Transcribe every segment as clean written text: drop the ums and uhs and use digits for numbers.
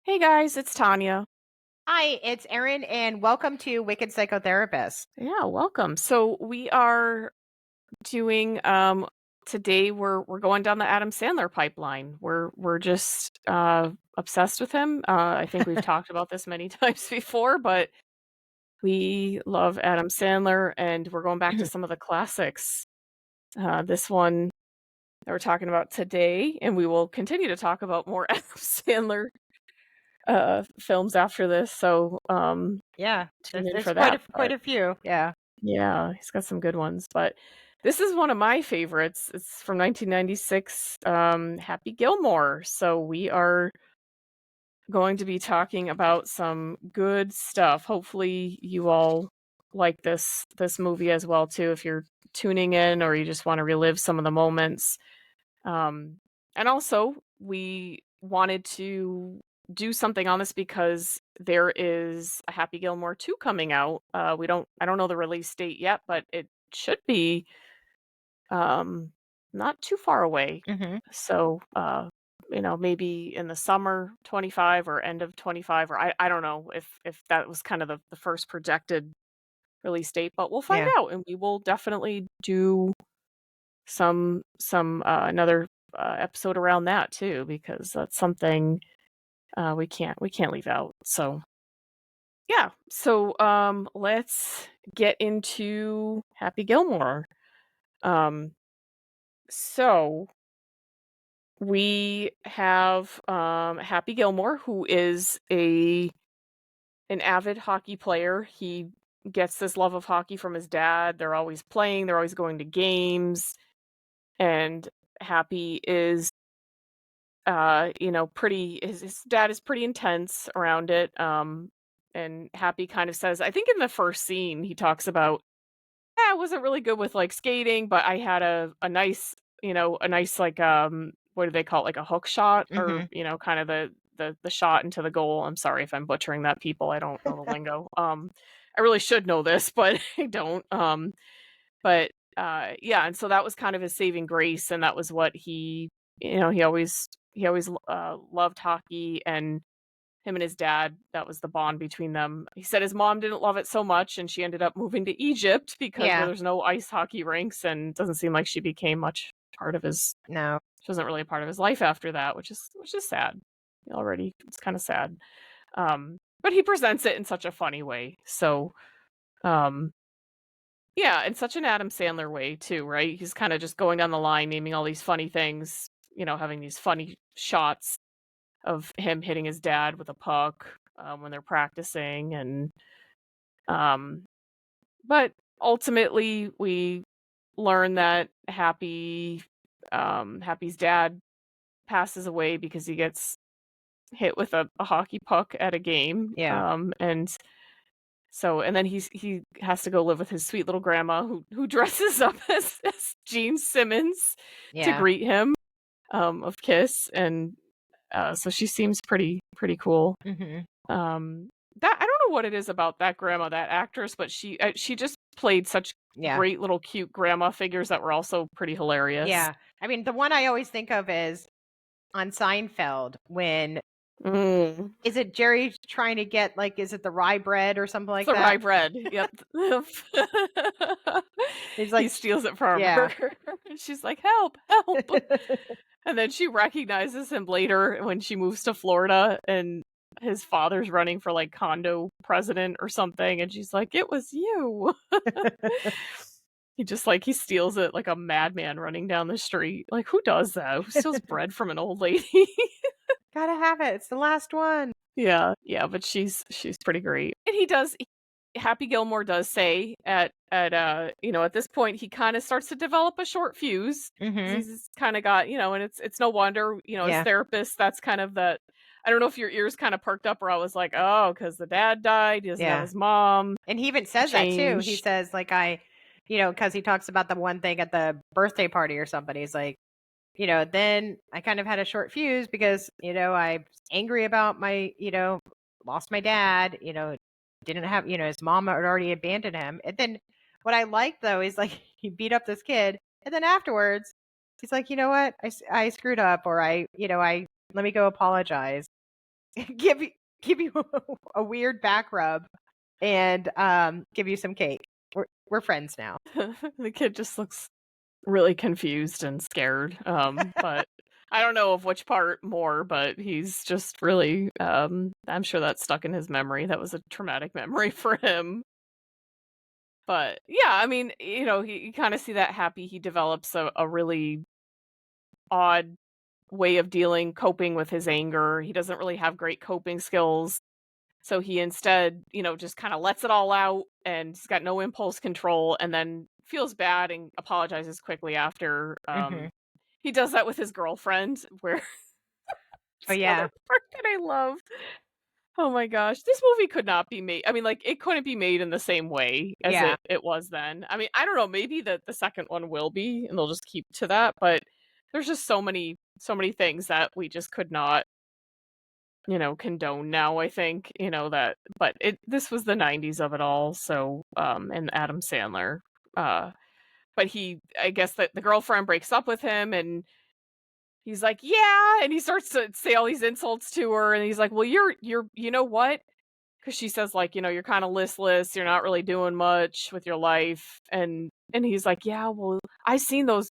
Hey guys, it's Tanya. Hi, it's Erin, and welcome to Wicked Psychotherapists. Yeah, welcome. So we are doing today we're going down the Adam Sandler pipeline. We're just obsessed with him. I think we've talked about this many times before, but we love Adam Sandler and we're going back to some of the classics. This one that we're talking about today, and we will continue to talk about more Adam Sandler films after this. So Yeah, tune in there's for quite that. a quite a few. Yeah. Yeah, he's got some good ones, but this is one of my favorites. It's from 1996, Happy Gilmore. So we are going to be talking about some good stuff. Hopefully you all like this movie as well too if you're tuning in or you just want to relive some of the moments. Um and also we wanted to do something on this because there is a Happy Gilmore 2 coming out. I don't know the release date yet, but it should be um not too far away. hmm So maybe in the summer 25 or end of 25, or I don't know if that was kind of the first projected release date, but we'll find Yeah. out and we will definitely do some another episode around that too because that's something we can't leave out. So yeah, so let's get into Happy Gilmore. Um, so we have Happy Gilmore, who is a an avid hockey player. He gets this love of hockey from his dad. They're always playing. They're always going to games, and Happy is pretty his dad is pretty intense around it. And Happy kind of says, I think in the first scene he talks about, yeah, I wasn't really good with like skating, but I had a nice, a nice like what do they call it? Like a hook shot, or hmm kind of the shot into the goal. I'm sorry if I'm butchering that, people. I don't know the lingo. I really should know this, but I don't. But yeah, and so that was kind of his saving grace, and that was what he always loved hockey, and him and his dad, that was the bond between them. He said his mom didn't love it so much, and she ended up moving to Egypt because where Yeah. there's no ice hockey rinks, and it doesn't seem like she became much part of his. No. She wasn't really a part of his life after that, which is sad. Already, it's kind of sad. But he presents it in such a funny way. So, um, yeah, in such an Adam Sandler way too, right? He's kind of just going down the line, naming all these funny things, having these funny shots of him hitting his dad with a puck when they're practicing, and um, but ultimately we learn that Happy's dad passes away because he gets hit with a hockey puck at a game, Yeah. and then he has to go live with his sweet little grandma who dresses up as Gene Simmons to Yeah. greet him, of Kiss, and so she seems pretty cool. hmm Um, that I don't know what it is about that grandma, that actress, but she just played such Yeah. great little cute grandma figures that were also pretty hilarious. Yeah. I mean, the one I always think of is on Seinfeld when Mm. is it Jerry trying to get like is it the rye bread or something It's like the that? rye bread. Yep. He's He like, steals it from yeah. her. And she's like, "Help, help." And then she recognizes him later when she moves to Florida and his father's running for like condo president or something, and she's like, "It was you." He steals it like a madman running down the street. Like, who does that? Who steals bread from an old lady? Gotta have it. It's the last one. Yeah, yeah, but she's pretty great. And Happy Gilmore does say at this point he kind of starts to develop a short fuse because hmm he's kind of got, and it's no wonder, as Yeah. therapist, that's kind of the. I don't know if your ears kind of perked up, or I was like, oh, because the dad died, he doesn't have Yeah. his mom, And he even says that too. He change. says, like, because he talks about the one thing at the birthday party or somebody. He's like, then I kind of had a short fuse because, I was angry about lost my dad, didn't have, his mom had already abandoned him. And then what I like though is like he beat up this kid. And then afterwards, he's like, you know what? I screwed up or let me go apologize. give you a weird back rub and give you some cake. We're friends now. The kid just looks really confused and scared. But I don't know of which part more, but he's just really I'm sure that's stuck in his memory. That was a traumatic memory for him. But yeah, I mean, you kind of see that Happy, he develops a really odd way of coping with his anger. He doesn't really have great coping skills. So he instead, just kind of lets it all out and he's got no impulse control and then feels bad and apologizes quickly after. Hmm. He does that with his girlfriend, where Oh it's yeah, another part that I love. Oh my gosh, this movie could not be made. I mean, like, it couldn't be made in the same way as yeah. it was then. I mean, I don't know, maybe the second one will be, and they'll just keep to that, but there's just so many things that we just could not, condone now, I think, that but this was the 90s of it all, so, and Adam Sandler. Uh, but I guess that the girlfriend breaks up with him and he's like, "Yeah," and he starts to say all these insults to her, and he's like, "Well, you're you know what?" Because she says, like, "You're kinda listless, you're not really doing much with your life," and he's like, "Yeah, well, I seen those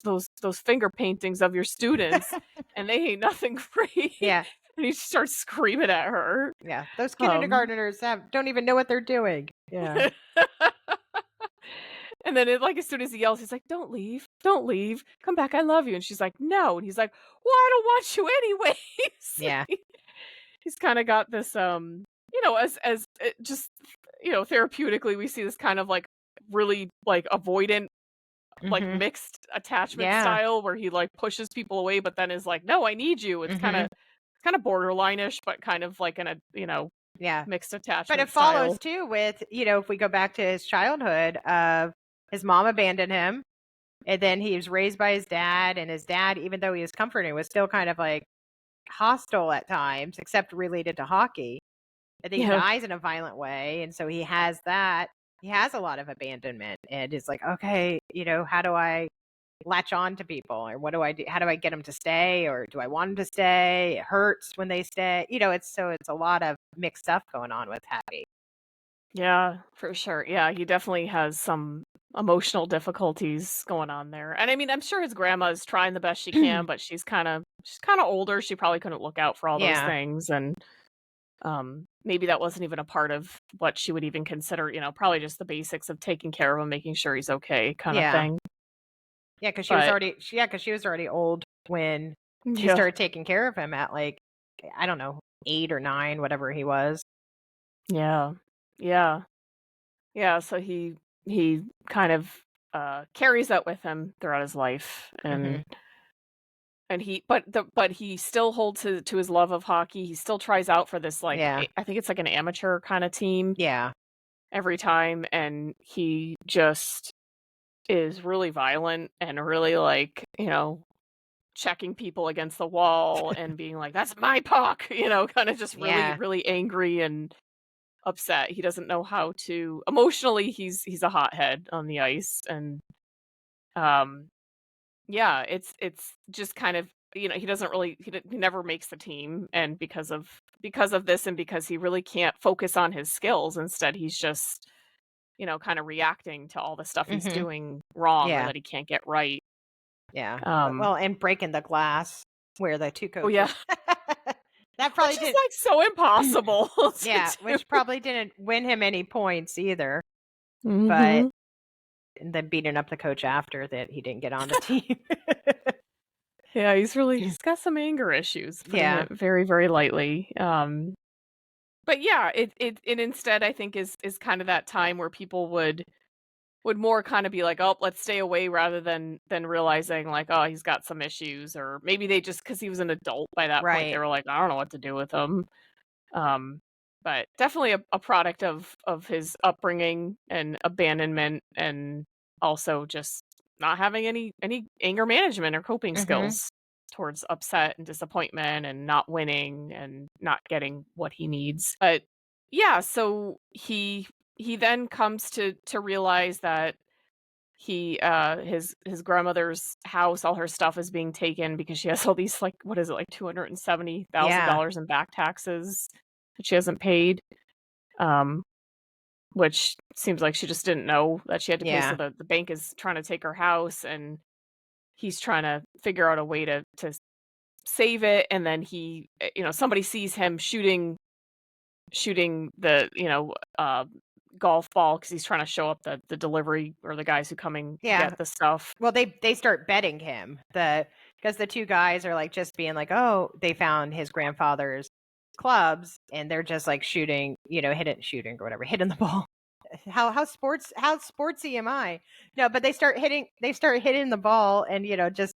finger paintings of your students, and they ain't nothing great," Yeah, and he starts screaming at her. yeah. Those Um kindergartners don't even know what they're doing. Yeah, And then like, as soon as he yells, he's like, "Don't leave. Don't leave. Come back. I love you." And she's like, "No." And he's like, "Well, I don't want you yeah. anyways." He's kind of got this, as it just, therapeutically, we see this kind of like really like avoidant, like Hmm. mixed attachment Yeah. style where he like pushes people away, but then is like, "No, I need you." It's Hmm. kind of borderline-ish, but kind of like Yeah. mixed But it attachment follows style. too with, if we go back to his childhood of his mom abandoned him and then he was raised by his dad and his dad, even though he was comforting, was still kind of like hostile at times, except related to hockey. And then he Yeah. dies in a violent way. And so he has that. He has a lot of abandonment and it's like, okay, how do I latch on to people or what do I do? How do I get them to stay or do I want them to stay? It hurts when they stay. It's a lot of mixed stuff going on with Happy. Yeah, for sure. Yeah, he definitely has some emotional difficulties going on there. And I mean, I'm sure his grandma's trying the best she can, but she's kind of older. She probably couldn't look out for all those Yeah. things, and maybe that wasn't even a part of what she would even consider, probably just the basics of taking care of him, making sure he's okay kind of Yeah. thing. Yeah, because But she was already old when she yeah. started taking care of him at like, I don't know, 8 or 9, whatever he was. Yeah. Yeah. Yeah, so he kind of carries that with him throughout his life, Mhm. but he still holds to his love of hockey. He still tries out for this, like, Yeah. I think it's like an amateur kind of team Yeah. every time, and he just is really violent and really, like, checking people against the wall and being like, "That's my puck," kind of just really, Yeah. really angry and upset. He doesn't know how to emotionally. He's a hothead on the ice, and um yeah, it's just kind of, he doesn't really he never makes the team, and because of this and because he really can't focus on his skills, instead he's just, kind of reacting to all the stuff he's Mhm. doing wrong or Yeah. that he can't get right. Yeah. Um Well, and breaking the glass where the 2 oh yeah, coaches that probably which is didn't like so impossible yeah, to do. which probably didn't win him any points either, but Mhm. and then beating up the coach after that he didn't get on the team. Yeah, he's got some anger issues, putting Yeah. it very, very lightly. But yeah, it instead, I think, is kind of that time where people would more kind of be like, "Oh, let's stay away," rather than realizing like, "Oh, he's got some issues," or maybe they just because he was an adult by that point, they Right. were like, "I don't know what to do with him." Um, but definitely a product of his upbringing and abandonment, and also just not having any anger management or coping Mhm. skills towards upset and disappointment and not winning and not getting what he needs. But yeah, so he then comes to realize that his grandmother's house, all her stuff is being taken because she has all these, like, what is it, like, Yeah. $270,000 in back taxes that she hasn't paid, um, which seems like she just didn't know that she had to pay, so Yeah. the bank is trying to take her house, and he's trying to figure out a way to save it, and then somebody sees him shooting the, golf ball because he's trying to show up the delivery or the guys who coming to Yeah. get the stuff. Well, they start betting him. Because the two guys are like just being like, "Oh, they found his grandfather's clubs and they're just like shooting, hitting shooting or whatever, hitting the ball." How sportsy am I? No, but they start hitting the ball and just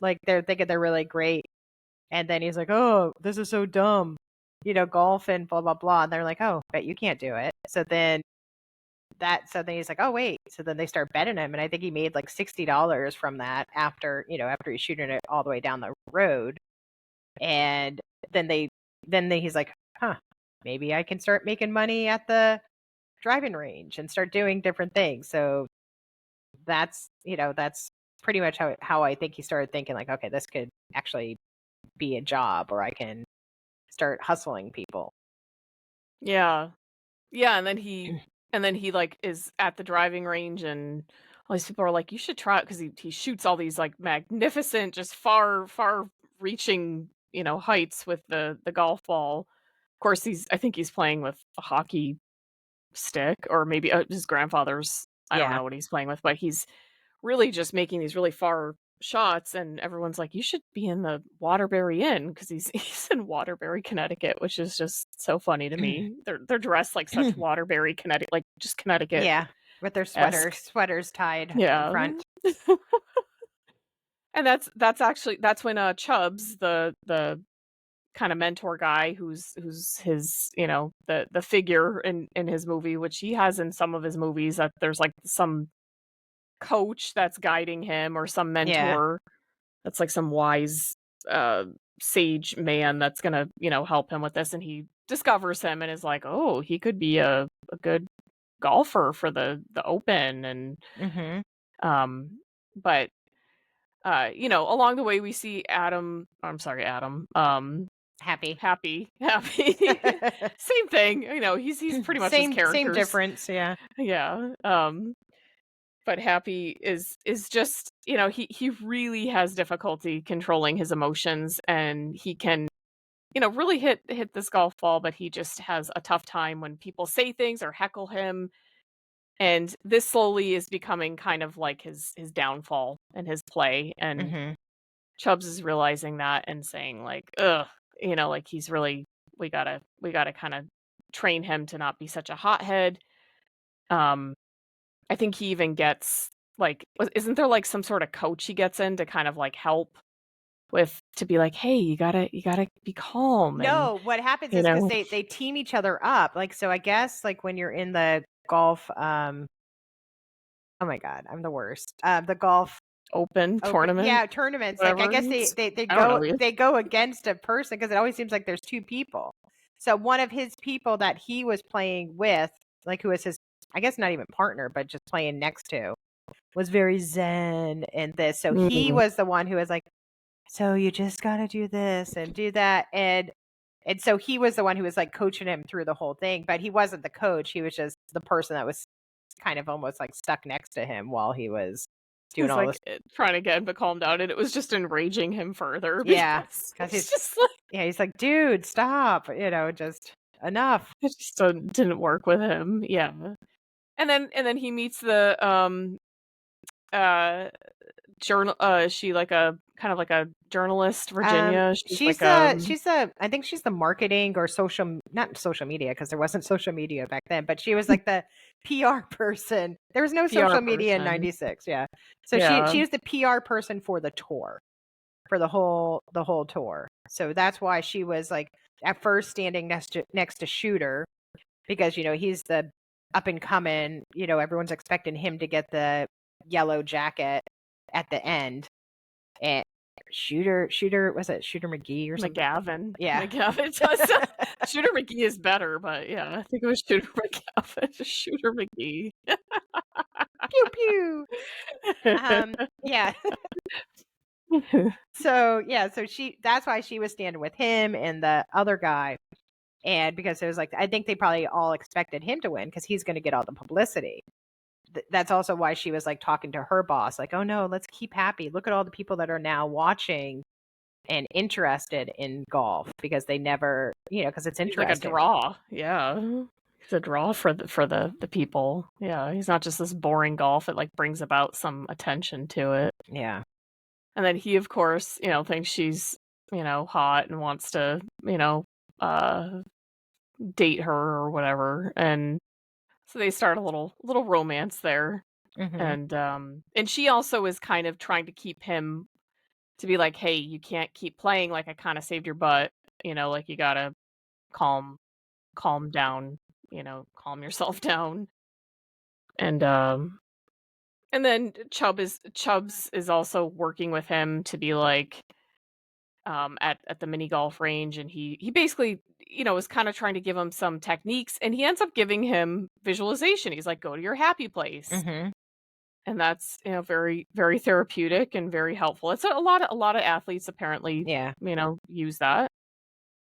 like they're thinking they're really great. And then he's like, "Oh, this is so dumb." Golf and blah blah blah. And they're like, "Oh, bet you can't do it." So then he's like, "Oh wait." So then they start betting him, and I think he made like $60 from that after he's shooting it all the way down the road. And then he's like, "Huh, maybe I can start making money at the driving range and start doing different things." So that's pretty much how I think he started thinking like, "Okay, this could actually be a job, or I can start hustling people." Yeah. Yeah, and then he, like, is at the driving range, and all these people are like, "You should try it," because he shoots all these, like, magnificent, just far reaching, heights with the golf ball. Of course, I think he's playing with a hockey stick, or maybe, his grandfather's. I don't Yeah. know what he's playing with, but he's really just making these really far shots, and everyone's like, "You should be in the Waterbury Inn," because he's he's in Waterbury, Connecticut, which is just so funny to me. They're dressed like such Waterbury, Connecticut, like, just Connecticut-esque. Yeah, with their sweaters tied in Yeah. front. And that's when, Chubbs, the kinda mentor guy who's his, the figure in his movie, which he has in some of his movies, that there's, like, some coach that's guiding him, or some Yeah. mentor that's, like, some wise, uh, sage man that's gonna, help him with this, and he discovers him and is like, "Oh, he could be a good golfer for the Open," and, Mhm. um, but, along the way, we see I'm sorry, Adam, Happy. Happy, same thing, he's pretty much his Same characters. difference, yeah. Yeah, but Happy is just, he really has difficulty controlling his emotions, and he can, really hit this golf ball, but he just has a tough time when people say things or heckle him, and this slowly is becoming kind of like his downfall and his play, and Mhm. Chubbs is realizing that and saying like, "Ugh," like, he's really, we gotta kinda train him to not be such a hothead. Um, I think he even gets, like, isn't there, like, some sort of coach he gets in to kind of, like, help with, to be like, "Hey, you gotta be calm," and, No, what happens you is because know they team each other up, like, so I guess, like, when you're in the golf, oh my god, I'm the worst. The golf Open open tournament, yeah, tournaments, like, I whatever guess it's they I don't know go either. they go against a person because it always seems like there's 2 people. So one of his people that he was playing with, like, who was his I guess not even partner, but just playing next to, was very zen and this. So he Mm. was the one who was like, "So you just gotta do this and do that," and so he was the one who was, like, coaching him through the whole thing, but he wasn't the coach, he was just the person that was kind of almost, like, stuck next to him while he was doing He's, all like, this. trying to get him to calm down, and it was just enraging him further Yeah, because because it's he's just like, yeah, he's like, "Dude, stop," just enough. it just didn't work with him, yeah. And then he meets uh, is she like a kind of like a journalist, Virginia? She's like, I think she's the marketing or not social media because there wasn't social media back then, but she was like the PR person. There was no PR social media in person. '96, yeah. So Yeah. she was the PR person for the tour, for the whole tour. So that's why she was like at first standing next to Shooter because he's the up and coming, everyone's expecting him to get the yellow jacket at the end. And Shooter was it Shooter McGee or something? McGavin. Yeah. McGavin does Shooter McGee is better, but yeah, I think it was Shooter McGavin. Shooter McGee. Pew pew. Yeah. So yeah, so that's why she was standing with him and the other guy. And because it was like, I think they probably all expected him to win because he's going to get all the publicity. That's also why she was like talking to her boss, like, oh no, let's keep Happy. Look at all the people that are now watching and interested in golf because they never, because it's He's like a interesting. draw. Yeah. He's a draw for the people. Yeah. He's not just this boring golf. It like brings about some attention to it. Yeah. And then he, of course, thinks she's, hot and wants to, uh, date her or whatever. And so they start a little romance there. Mm-hmm. And she also is kind of trying to keep him to be like, hey, you can't keep playing, like I kind of saved your butt, like you gotta calm down, calm yourself down. And then Chubbs is also working with him to be like at the mini golf range, and he basically, is kind of trying to give him some techniques, and he ends up giving him visualization. He's like, go to your happy place. Mm-hmm. And that's, very, very therapeutic and very helpful. It's a lot of athletes apparently, Yeah. use that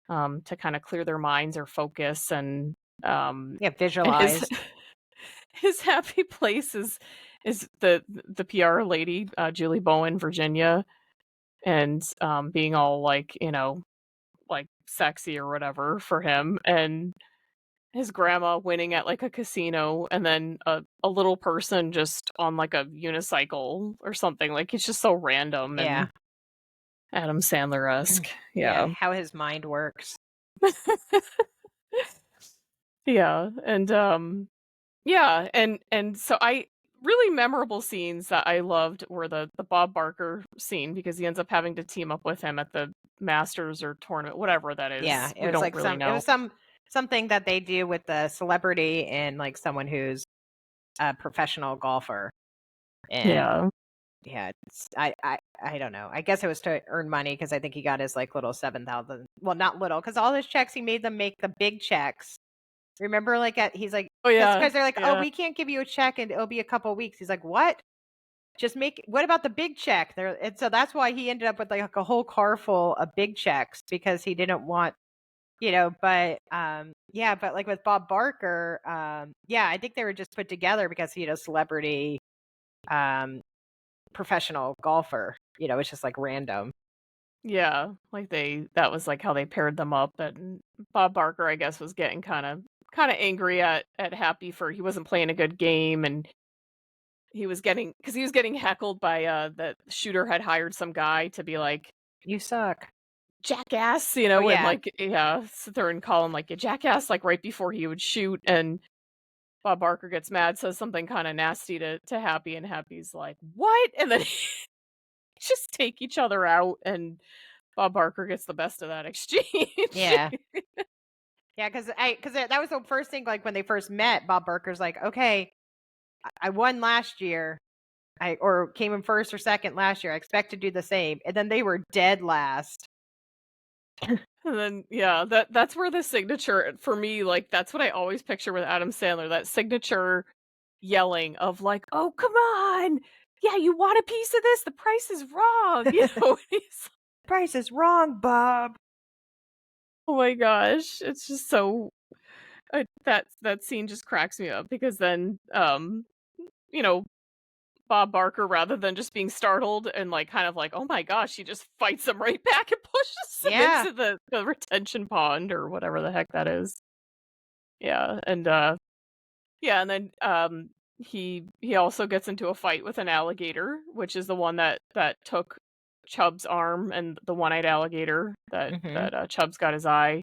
to kind of clear their minds or focus. And Yeah. and Visualize. his happy place is the PR lady, Julie Bowen, Virginia, and being all like, like sexy or whatever for him, and his grandma winning at like a casino, and then a little person just on like a unicycle or something. Like it's just so random Yeah. and Adam Sandler-esque. Yeah. Yeah. How his mind works. Yeah. And so I really memorable scenes that I loved were the Bob Barker scene, because he ends up having to team up with him at the Masters or tournament, whatever that is. Yeah. We don't really it know. was something that they do with the celebrity and like someone who's a professional golfer. And yeah, I don't know. I guess it was to earn money because I think he got his like little 7,000. Well, not little, because all his checks he made them make the big checks. Remember, like he's like, Oh yeah, because they're like, yeah. oh, we can't give you a check and it'll be a couple of weeks. He's like, what? Just make. What about the big check? And so that's why he ended up with like a whole car full of big checks because he didn't want, But yeah, but like with Bob Barker, yeah, I think they were just put together because celebrity, professional golfer. It's just like random. Yeah, like that was like how they paired them up. And Bob Barker, I guess, was getting kind of angry at Happy for he wasn't playing a good game, and he was getting heckled by the shooter had hired some guy to be like, You suck. jackass, Oh and yeah. like, yeah, sit there and call him like a jackass, like right before he would shoot. And Bob Barker gets mad, says something kind of nasty to Happy, and Happy's like, what? And then just take each other out, and Bob Barker gets the best of that exchange. Yeah. Yeah, because that was the first thing. Like when they first met, Bob Barker's like, okay, I won last year. Or came in first or second last year. I expect to do the same. And then they were dead last. And then yeah, that's where the signature for me, like that's what I always picture with Adam Sandler, that signature yelling of like, "Oh, come on. Yeah, you want a piece of this? The price is wrong." He's, Price is wrong, Bob. oh my gosh, it's just so that scene just cracks me up, because then you know, Bob Barker, rather than just being startled and like kind of like, oh my gosh, he just fights him right back and pushes him into the retention pond or whatever the heck that is. Yeah, and then he also gets into a fight with an alligator, which is the one that took Chubb's arm, and the one-eyed alligator that Chubb's got his eye.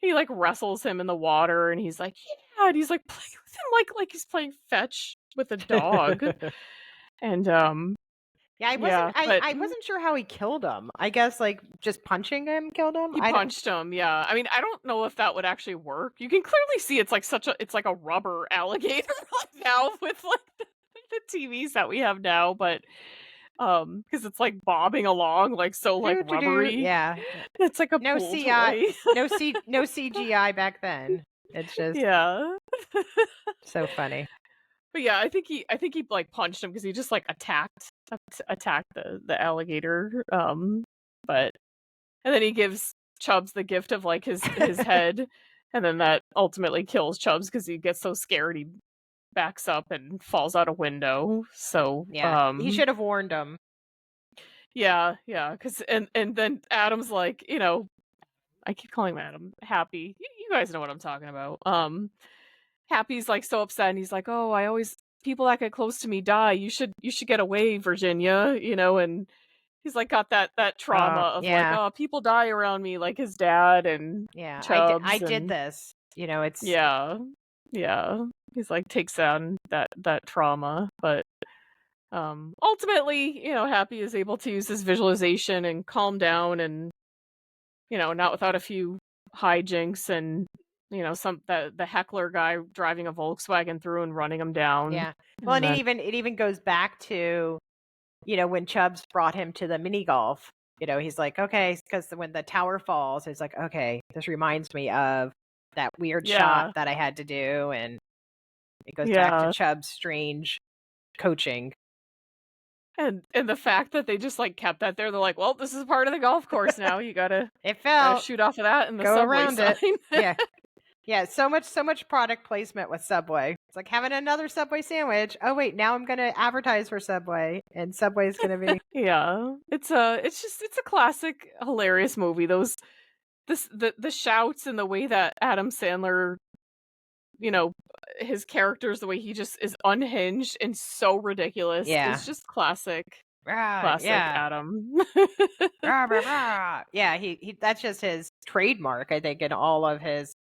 He like wrestles him in the water, and he's like, yeah, and he's like playing with him like he's playing fetch with a dog. And Yeah, I wasn't sure how he killed him. I guess like just punching him killed him. He punched him, yeah. I mean, I don't know if that would actually work. You can clearly see it's like it's like a rubber alligator like now with like the TVs that we have now, but because it's like bobbing along like so like rubbery. Yeah. It's like a no pool CI, toy. no CGI back then. It's just Yeah. so funny. But yeah, I think he like punched him because he just like attacked the alligator. But and then he gives Chubbs the gift of like his head, and then that ultimately kills Chubbs because he gets so scared he backs up and falls out a window. So Yeah, he should have warned him. yeah, because and then Adam's like, I keep calling him Adam. Happy, you guys know what I'm talking about. Happy's like so upset, and he's like, "Oh, I always people that get close to me die. You should get away, Virginia." And he's like got that trauma of like, Yeah, "Oh, people die around me," like his dad and yeah. I Chubbs, did and this. It's yeah, yeah. He's like takes on that trauma, but ultimately, Happy is able to use his visualization and calm down, and not without a few hijinks and some the heckler guy driving a Volkswagen through and running him down. yeah. Well, And and then it even goes back to when Chubbs brought him to the mini golf. He's like, okay, because when the tower falls, it's like, okay, this reminds me of that weird shot yeah, that I had to do, and it goes back to yeah. Chubb's strange coaching. And the fact that they just like kept that there, they're like, well, this is part of the golf course now. You gotta It gotta fell. shoot off of that in the Go subway around sign. it. Yeah. Yeah, so much product placement with Subway. It's like having another Subway sandwich. Oh wait, now I'm gonna advertise for Subway, and Subway's gonna be Yeah. It's a classic, hilarious movie. The shouts and the way that Adam Sandler, you know, his characters, the way he just is unhinged and so ridiculous yeah. is just classic. Rah, Classic yeah. Adam. Rah, rah, rah. Yeah, he that's just his trademark, I think, in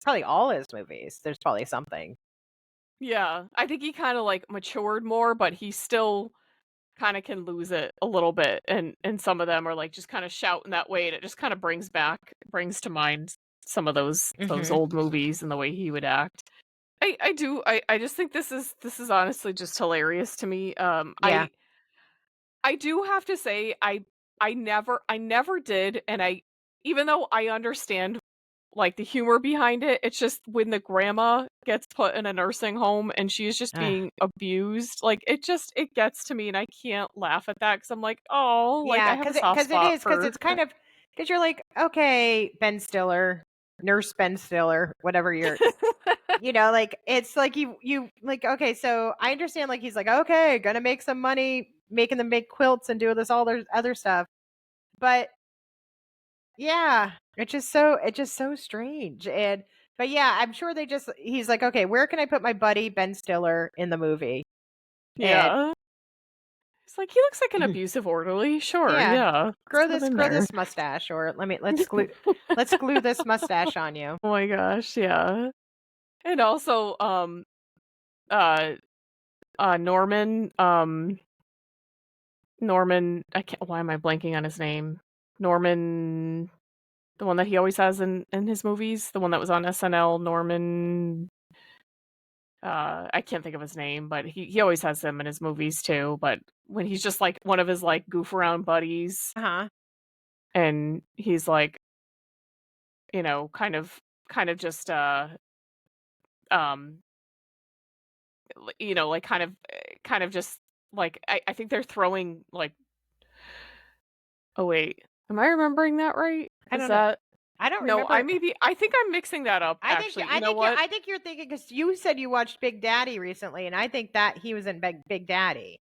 probably all his movies. There's probably something. Yeah, I think he kind of like matured more, but he still kind of can lose it a little bit, and some of them are like just kind of shout in that way, and it just kind of brings to mind some of those Hmm. old movies and the way he would act. I just think this is honestly just hilarious to me. Yeah. I do have to say I never did, and I even though I understand like the humor behind it, it's just when the grandma gets put in a nursing home and she is just Ugh. being abused, like it gets to me and I can't laugh at that because I'm like, oh, like I Yeah, have a because soft spot because for it's kind of because you're like, okay, Ben Stiller, Nurse Ben Stiller, whatever like it's like you like, okay, so I understand, like he's like, okay, gonna make some money making them make quilts and do this all their other stuff, but yeah, it's just so strange. But yeah, I'm sure he's like, okay, where can I put my buddy Ben Stiller in the movie? And yeah. It's like he looks like an abusive orderly. Sure, yeah, yeah. Let's grow put him this in grow there. this mustache, or let's glue this mustache on you. Oh my gosh, yeah. And also, uh, Norman, I can't. Why am I blanking on his name? Norman, the one that he always has in his movies, the one that was on SNL. Norman, I can't think of his name, but he always has him in his movies too. But when he's just like one of his like goof around buddies, Uh-huh. and he's like, kind of just um like kind of just like I think they're throwing like, oh wait, am I remembering that right? I Is don't know. that I don't no, I remember. maybe I think I'm mixing that up I think actually. You I know think you're what? I think you're thinking, because you said you watched Big Daddy recently, and I think that he was in Big Daddy.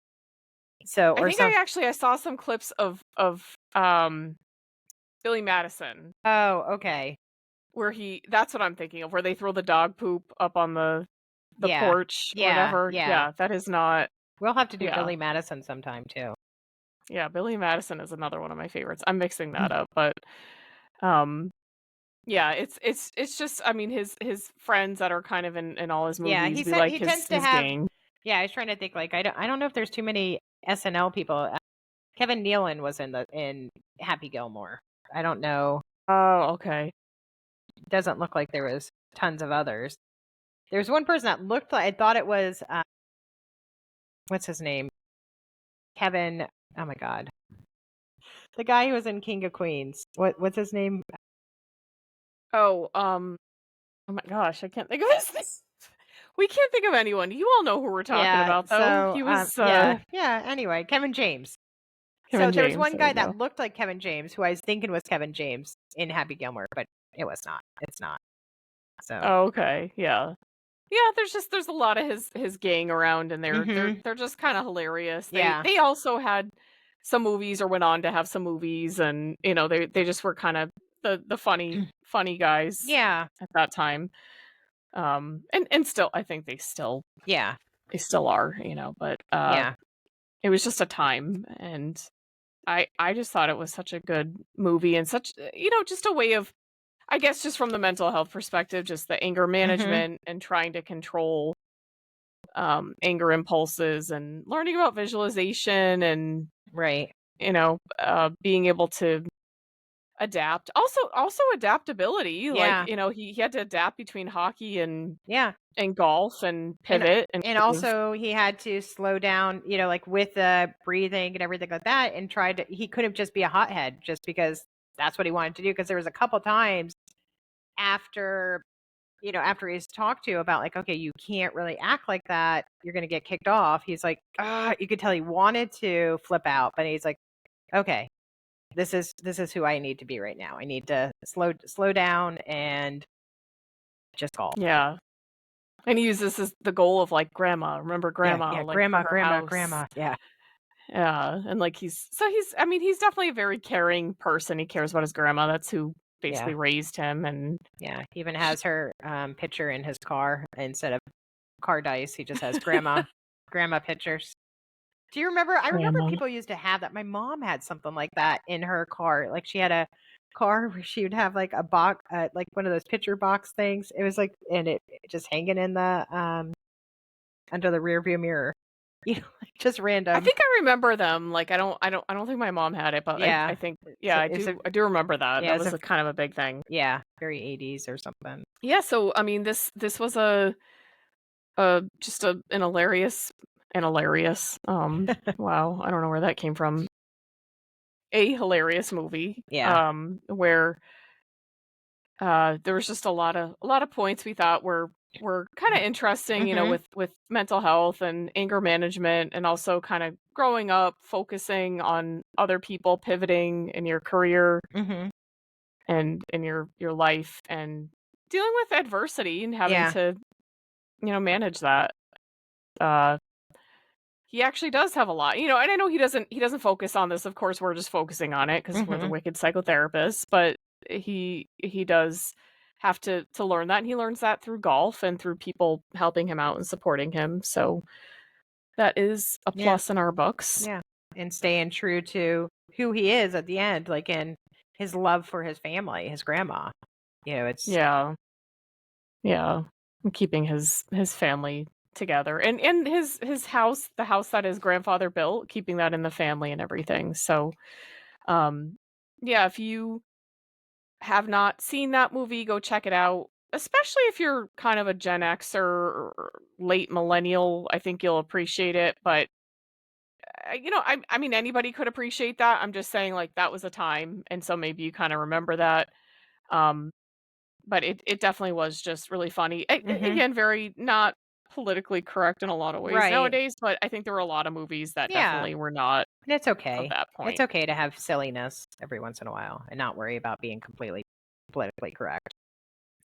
So I or think some. I saw some clips of Billy Madison Oh, okay. where that's what I'm thinking of, where they throw the dog poop up on the Yeah. porch or Yeah. whatever. Yeah. Yeah, that is not. We'll have to do Yeah. Billy Madison sometime too. Yeah, Billy Madison is another one of my favorites. I'm mixing that up, but um yeah, it's just, I mean, his friends that are kind of in all his Yeah, movies he be said like he tends to his have. gang. Yeah, I was trying to think. Like, I don't know if there's too many SNL people. Kevin Nealon was in Happy Gilmore. I don't know. Oh, okay. Doesn't look like there was tons of others. There's one person that looked like, I thought it was what's his name? Kevin. Oh my God, the guy who was in King of Queens. What's his name? Oh, oh my gosh, I can't think of his name. We can't think of anyone. You all know who we're talking Yeah. about, though. So, He was yeah. Anyway, Kevin James. Kevin So there was James. one There guy you go. that looked like Kevin James, who I was thinking was Kevin James in Happy Gilmore, but it was not. It's not. So. Oh, okay. Yeah. Yeah, there's a lot of his gang around, and they're just kind of hilarious. Yeah. They also had some movies, or went on to have some movies, and they just were kind of the funny guys Yeah. at that time. And still, I think Yeah. they still are, but Yeah. it was just a time, and I just thought it was such a good movie, and such, just a way of, I guess, just from the mental health perspective, just the anger Mhm. management and trying to control anger impulses, and learning about visualization, and Right. being able to adapt. Also adaptability. Like, Yeah. he had to adapt between hockey Yeah. and golf, and And pivot, and and kind of, also he had to slow down, like with the breathing and everything like that, and he couldn't just be a hothead just because that's what he wanted to do. Because there was a couple times after, after he's talked to about like, okay, you can't really act like that. You're going to get kicked off. He's like, you could tell he wanted to flip out, but he's like, okay, this is who I need to be right now. I need to slow down and just golf. yeah. And he uses this as the goal of, like, grandma. Remember Yeah, grandma, yeah, like, for grandma, her grandma, house. grandma. Yeah, Yeah, and, like, I mean, he's definitely a very caring person. He cares about his grandma. That's who yeah, basically raised him, and yeah. He even has her picture in his car instead of car dice. He just has grandma pictures. Do you remember? I remember grandma. people used to have that. My mom had something like that in her car. Like she had a car where she would have like a box, like one of those picture box things. It was like, and it just hanging in the under the rear view mirror. Like just I random. think I remember them. Like, I don't think my mom had it, but I Yeah, think, it's yeah, I do remember that. yeah, That was a kind of a big thing. yeah, very 80s or something. Yeah, so, I mean, this was just an hilarious, wow, I don't know where that came from. A hilarious movie, Yeah. where there was just a lot of points we thought were kind of interesting, Mhm. with mental health and anger management, and also kind of growing up, focusing on other people, pivoting in your career Mhm. and in your life, and dealing with adversity, and having Yeah. to, manage that. Uh, he actually does have a lot, and I know he doesn't focus on this. Of course, we're just focusing on it because we're the Mhm. wicked psychotherapists, but he does have to learn that, and he learns that through golf and through people helping him out and supporting him. So that is a Yeah. plus in our books. Yeah. And staying true to who he is at the end, like in his love for his family, his grandma. It's Yeah. Yeah. And keeping his family together, and his house, the house that his grandfather built, keeping that in the family and everything. So, um yeah, if you have not seen that movie, go check it out. Especially if you're kind of a Gen Xer or late millennial, I think you'll appreciate it. But I mean, anybody could appreciate that. I'm just saying, like, that was a time, and so maybe you kind of remember that. Um, but it definitely was just really funny. Mhm. Again, very not politically correct in a lot of ways Right. nowadays, but I think there were a lot of movies that Yeah. definitely were not And it's of okay. that It's point. okay to have silliness every once in a while and not worry about being completely politically correct.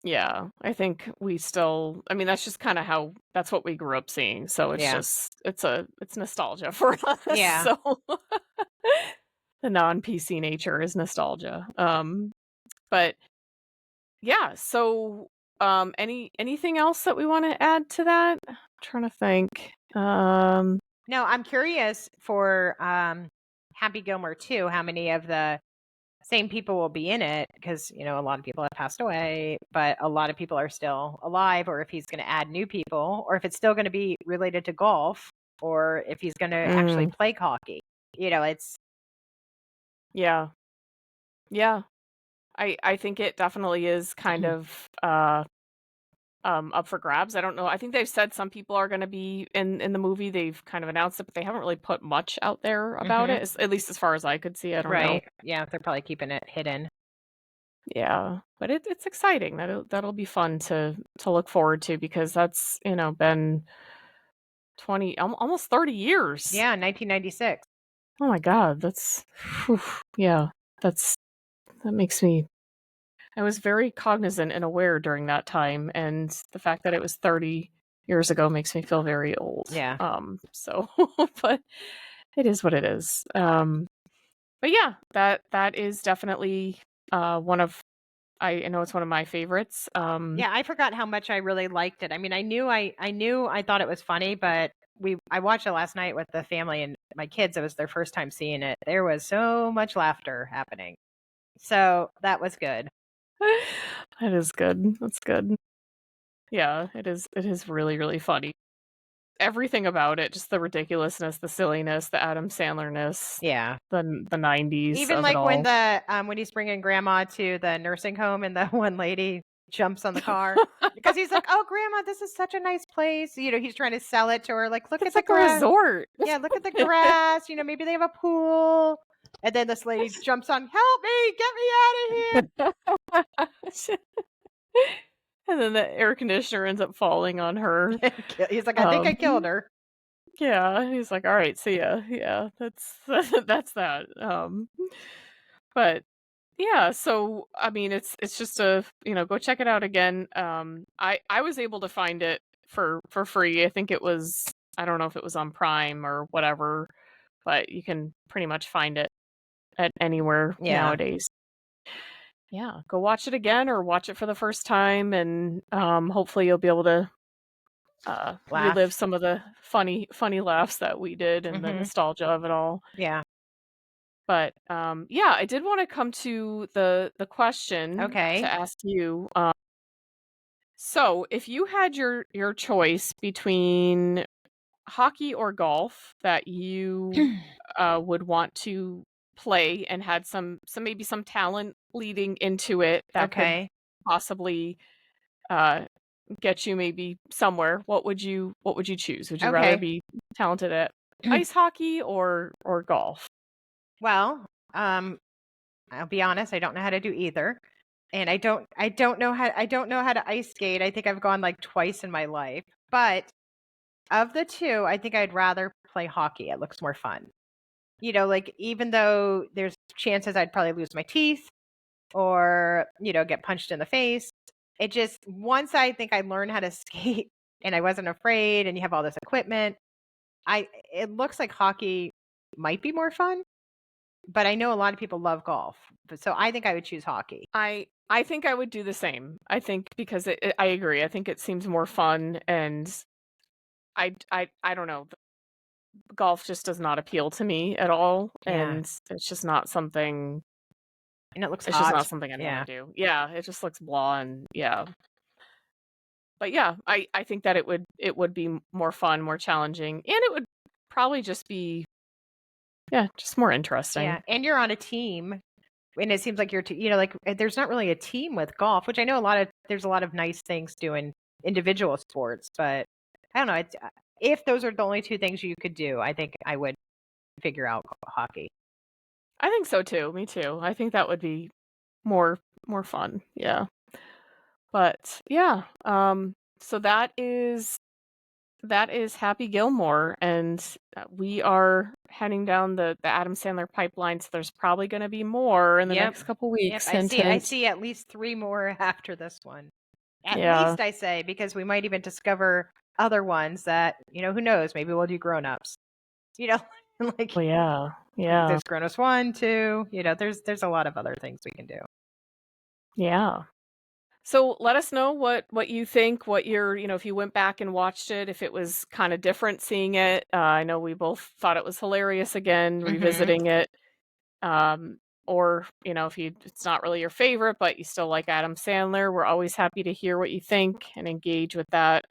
Yeah, I think we still, I mean, that's just kinda how that's what we grew up seeing, so Yeah. it's nostalgia for us, Yeah. so the non-PC nature is nostalgia. But yeah, so, anything else that we wanna add to that? I'm trying to think. No, I'm curious for Happy Gilmore too, how many of the same people will be in it because, a lot of people have passed away, but a lot of people are still alive, or if he's going to add new people, or if it's still going to be related to golf, or if he's going to actually Mm, play hockey. It's yeah, yeah. I think it definitely is kind of, up for grabs. I don't know. I think they've said some people are gonna be in the movie. They've kind of announced it, but they haven't really put much out there about hmm it, at least as far as I could see. I don't know. right. Yeah, they're probably keeping it hidden. Yeah, but it's exciting. That'll be fun to look forward to because that's, been almost 30 years. Yeah, 1996. Oh my God, whew, yeah, that makes me I was very cognizant and aware during that time, and the fact that it was 30 years ago makes me feel very old. Yeah. So but it is what it is. But yeah, that is definitely one of I know it's one of my favorites. Yeah, I forgot how much I really liked it. I mean, I thought it was funny, but I watched it last night with the family and my kids. It was their first time seeing it. There was so much laughter happening. So that was good. That is good. That's good. Yeah, it is really, really funny. Everything about it, just the ridiculousness, the silliness, the Adam Sandler-ness, Yeah. the 90s Even of it like when all. when he's bringing grandma to the nursing home and the one lady jumps on the car because he's like, "Oh, grandma, this is such a nice place." He's trying to sell it to her like, "Look at It's the like a grass. resort. Yeah, look at the grass. Maybe they have a pool." And then this lady jumps on, "Help me, get me out of here." And then the air conditioner ends up falling on her. He's like, "I think I Um, killed her." yeah, he's like, "All right, see ya." Yeah, that's that's that. But yeah, so I mean, it's just go check it out again. I was able to find it for free. I think it was I don't know if it was on Prime or whatever, but you can pretty much find it at anywhere Yeah, nowadays. Yeah, go watch it again or watch it for the first time, and hopefully you'll be able to relive laugh. some of the funny laughs that we did and the Mhm. nostalgia of it all. Yeah. But yeah, I did want to come to the question to Okay. ask you. So, if you had your choice between hockey or golf that you would want to play and had maybe some talent leading into it that could Okay. possibly uh, get you maybe somewhere, what would you choose? Would you rather Okay. be talented at ice hockey or golf? Well, um I'll be honest, I don't know how to do either. And I don't know how to ice skate. I think I've gone like twice in my life. But of the two, I think I'd rather play hockey. It looks more fun. Like even though there's chances I'd probably lose my teeth or, get punched in the face, it just once I think I learned how to skate and I wasn't afraid and you have all this equipment, it looks like hockey might be more fun, but I know a lot of people love golf. So I think I would choose hockey. I think I would do the same. I think because I agree. I think it seems more fun, and I don't know. Golf just does not appeal to me at all, Yeah. and it's just not something. And it looks It's just not hot. something I'd want to Yeah. do. Yeah, it just looks blah, and yeah. But yeah, I think that it would be more fun, more challenging, and it would probably just be just more Yeah. interesting. And you're on a team. And it seems like like there's not really a team with golf, which I know there's a lot of nice things doing individual sports, but I don't know. If those are the only two things you could do, I think I would figure out hockey. I think so too. Me too. I think that would be more fun. Yeah. But yeah, so that is Happy Gilmore, and we are heading down the Adam Sandler pipeline. So there's probably going to be more in the Yep. next couple Yep. weeks. I Hint, see. I hint. see at least three more after this one. At Yeah. least I say, because we might even discover other ones that, who knows? Maybe we'll do grown-ups. You know, like Well, yeah. Yeah. there's grown-ups 1, 2, there's a lot of other things we can do. Yeah. So let us know what you think, what if you went back and watched it, if it was kind of different seeing it. I know we both thought it was hilarious again, Mhm. revisiting it. Or, if it's not really your favorite, but you still like Adam Sandler, we're always happy to hear what you think and engage with that.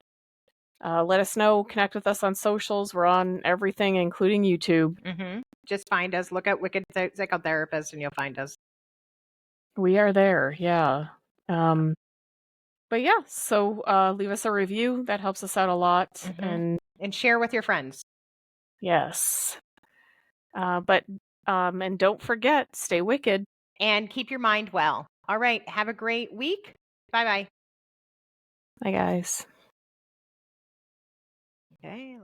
Let us know, connect with us on socials. We're on everything, including YouTube. Mhm. Just find us, look at Wicked Psychotherapists and you'll find us. We are there, yeah. Um, but yeah, so leave us a review. That helps us out a lot. Mhm. And And share with your friends. yes. But and don't forget, stay wicked. And keep your mind well. All right. Have a great week. Bye bye. Bye, guys. Okay.